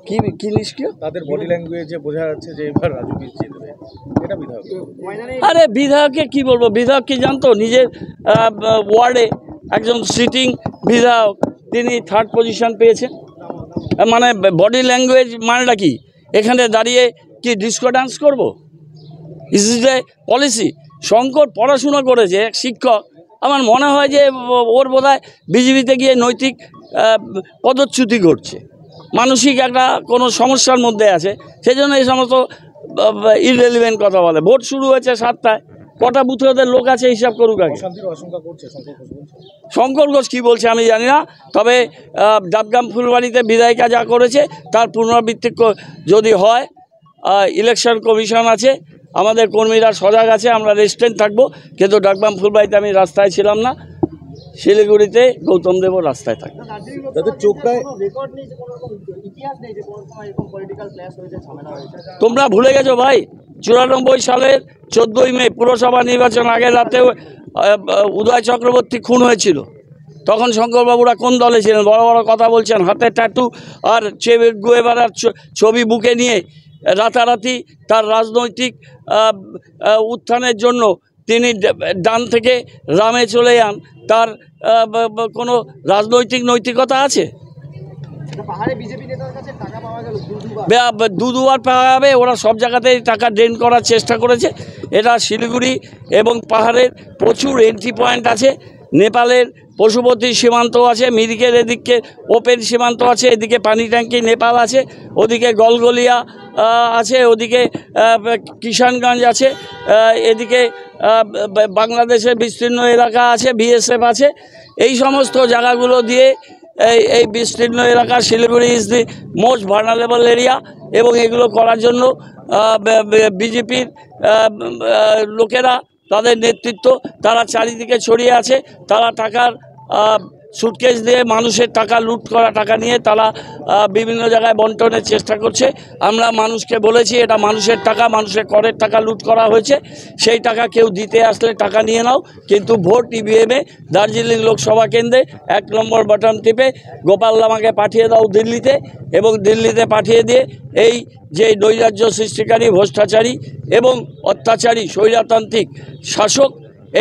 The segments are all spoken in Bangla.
কি কি নিষ্ক্রিয়? তাদের বডি ল্যাঙ্গুয়েজে বোঝা যাচ্ছে যে এবার রাজু জিতবে, এটা বিধায়ক। আরে বিধায়ককে কি বলবো, বিধায়ক কি জানতো? নিজের ওয়ার্ডে একজন সিটিং বিধায়ক, তিনি 3rd পজিশন পেয়েছেন। মানে বডি ল্যাঙ্গুয়েজ মানেটা কি? এখানে দাঁড়িয়ে কি ডিস্কো ডান্স করবো? Is is a policy. Shankar পড়াশোনা করেছে, এক শিক্ষক। আমার মনে হয় যে ওর বোধহয় বিজেপিতে গিয়ে নৈতিক পদচ্যুতি ঘটছে, মানসিক একটা কোনো সমস্যার মধ্যে আছে, সেই জন্য এই সমস্ত ইররেলিভেন্ট কথা বলে। ভোট শুরু হয়েছে 7টায়, কটা বুথে ওদের লোক আছে হিসাব করুক আগে। শঙ্কর ঘোষ কী বলছে আমি জানি না, তবে ডাবগ্রাম ফুলবাড়িতে বিধায়িকা যা করেছে তার পুনরাবৃত্তি যদি হয়, ইলেকশন কমিশন আছে, আমাদের কর্মীরা সজাগ আছে, আমরা রেস্টেন্ট থাকবো। কিন্তু ডাবগ্রাম ফুলবাড়িতে আমি রাস্তায় ছিলাম না, শিলিগুড়িতে গৌতম দেবও রাস্তায় থাকে। তোমরা ভুলে গেছো ভাই, 94 সালের 14ই মে পুরসভা নির্বাচন আগের রাতে উদয় চক্রবর্তী খুন হয়েছিল। তখন শঙ্করবাবুরা কোন দলে ছিলেন? বড় বড় কথা বলছেন, হাতে ট্যাটু আর গুয়েভারার ছবি বুকে নিয়ে রাতারাতি তার রাজনৈতিক উত্থানের জন্য তিনি ডান থেকে রামে চলে যান। তার কোনো রাজনৈতিক নৈতিকতা আছে? দুবার পাওয়া যাবে, ওরা সব জায়গাতেই টাকা ড্রেন করার চেষ্টা করেছে। এটা শিলিগুড়ি এবং পাহাড়ের প্রচুর এন্ট্রি পয়েন্ট আছে। নেপালের পশুপতি সীমান্ত আছে, মিরিকের এদিকে ওপেন সীমান্ত আছে, এদিকে পানি ট্যাঙ্কি নেপাল আছে, ওদিকে গলগলিয়া আছে, ওদিকে কিষানগঞ্জ আছে, এদিকে বাংলাদেশের বিস্তীর্ণ এলাকা আছে, বিএসএফ আছে। এই সমস্ত জায়গাগুলো দিয়ে এই বিস্তীর্ণ এলাকা Siliguri is the most vulnerable area, এবং এগুলো করার জন্য বিজেপির লোকেরা, তাদের নেতৃত্ব, তারা চারিদিকে ছড়িয়ে আছে। তারা টাকার সুটকেস দিয়ে মানুষের টাকা লুট করা, টাকা নিয়ে তারা বিভিন্ন জায়গায় বন্টনের চেষ্টা করছে। আমরা মানুষকে বলেছি এটা মানুষের টাকা, মানুষের করের টাকা লুট করা হয়েছে, সেই টাকা কেউ দিতে আসলে টাকা নিয়ে নাও, কিন্তু ভোট ইভিএমে দার্জিলিং লোকসভা কেন্দ্রে 1 নম্বর বাটন টিপে গোপাল লামাকে পাঠিয়ে দাও দিল্লিতে, এবং দিল্লিতে পাঠিয়ে দিয়ে এই যে নৈরাজ্য সৃষ্টিকারী, ভ্রষ্টাচারী এবং অত্যাচারী স্বৈরতান্ত্রিক শাসক,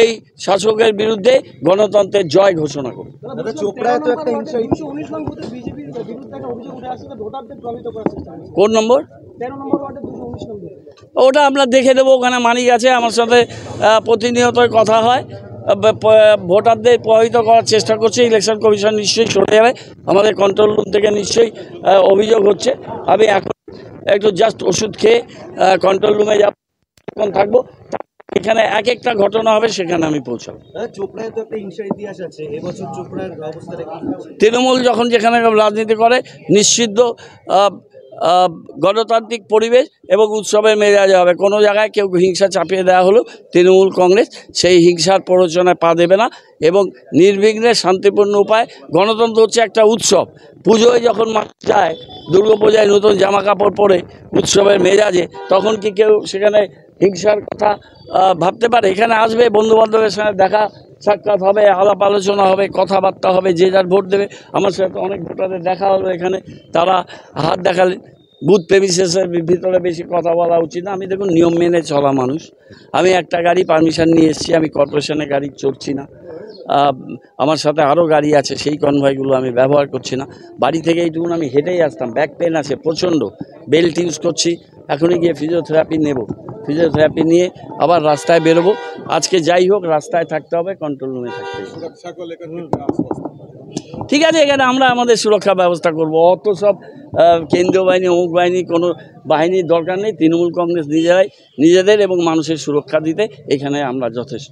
এই শাসকের বিরুদ্ধে গণতন্ত্রের জয় ঘোষণা করুন। কোন নম্বর? ওটা আমরা দেখে দেবো, ওখানে মানিক আছে, আমার সাথে প্রতিনিয়তই কথা হয়। ভোটারদের প্রভাবিত করার চেষ্টা করছে, ইলেকশন কমিশন নিশ্চয়ই সরে যাবে, আমাদের কন্ট্রোল রুম থেকে নিশ্চয়ই অভিযোগ হচ্ছে। আমি এখন একটু জাস্ট ওষুধ খেয়ে কন্ট্রোল রুমে যাব, এখন থাকবো। এখানে এক একটা ঘটনা হবে, সেখানে আমি পৌঁছাবো। তৃণমূল যখন যেখানে রাজনীতি করে, নিষিদ্ধ গণতান্ত্রিক পরিবেশ এবং উৎসবের মেজাজ হবে। কোনো জায়গায় কেউ হিংসা চাপিয়ে দেওয়া হলো, তৃণমূল কংগ্রেস সেই হিংসার প্ররোচনায় পা দেবে না, এবং নির্বিঘ্নে শান্তিপূর্ণ উপায়। গণতন্ত্র হচ্ছে একটা উৎসব। পুজোয় যখন মানুষ যায়, দুর্গাপূজায় নতুন জামা কাপড় পরে উৎসবের মেজাজে, তখন কি কেউ সেখানে হিংসার কথা ভাবতে পারে? এখানে আসবে, বন্ধুবান্ধবের সঙ্গে দেখা সাক্ষাৎ হবে, আলাপ আলোচনা হবে, কথাবার্তা হবে, যে যার ভোট দেবে। আমার সাথে অনেক ভোটারের দেখা হলো এখানে, তারা হাত দেখালেন। বুথ প্রেমিসেসের ভিতরে বেশি কথা বলা উচিত না। আমি দেখুন নিয়ম মেনে চলা মানুষ, আমি একটা গাড়ি পারমিশন নিয়ে এসেছি, আমি কর্পোরেশনের গাড়ি চড়ছি না। আমার সাথে আরও গাড়ি আছে, সেই কনভয়গুলো আমি ব্যবহার করছি না। বাড়ি থেকে এইটুকুন আমি হেঁটেই আসতাম, ব্যাক পেন আছে প্রচণ্ড, বেল্ট ইউজ করছি। এখনই গিয়ে ফিজিওথেরাপি নেব, ফিজিওথেরাপি নিয়ে আবার রাস্তায় বেরোবো। আজকে যাই হোক, রাস্তায় থাকতে হবে, কন্ট্রোল রুমে থাকতে হবে। ঠিক আছে, এখানে আমরা আমাদের সুরক্ষা ব্যবস্থা করব। অত সব কেন্দ্রীয় বাহিনী, অমুক বাহিনী, কোনো বাহিনীর দরকার নেই। তৃণমূল কংগ্রেস নিজেরাই নিজেদের এবং মানুষের সুরক্ষা দিতে এখানে আমরা যথেষ্ট।